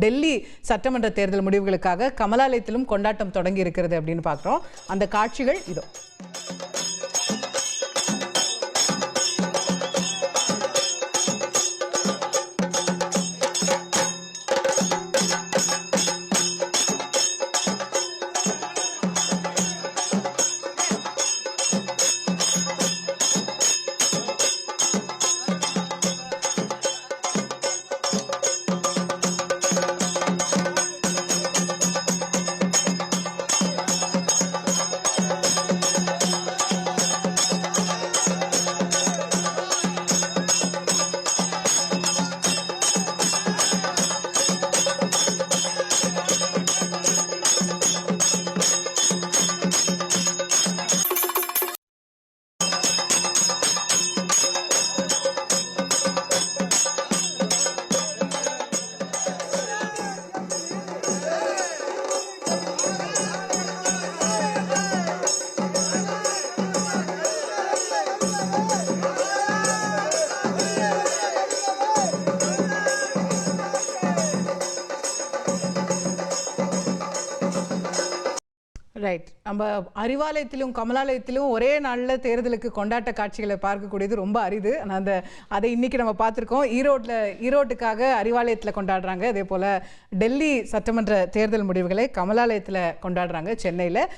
டெல்லி சட்டமன்ற தேர்தல் முடிவுகளுக்காக கமலாலயத்திலும் கொண்டாட்டம் தொடங்கி இருக்கிறது அப்படின்னு பார்க்குறோம். அந்த காட்சிகள் இதோ. ரைட். நம்ம அறிவாலயத்திலும் கமலாலயத்திலும் ஒரே நாளில் தேர்தலுக்கு கொண்டாட்ட காட்சிகளை பார்க்கக்கூடியது ரொம்ப அரிது. ஆனால் அதை இன்னைக்கு நம்ம பார்த்துருக்கோம். ஈரோட்டுக்காக அறிவாலயத்தில் கொண்டாடுறாங்க. அதே போல் டெல்லி சட்டமன்ற தேர்தல் முடிவுகளை கமலாலயத்தில் கொண்டாடுறாங்க சென்னையில்.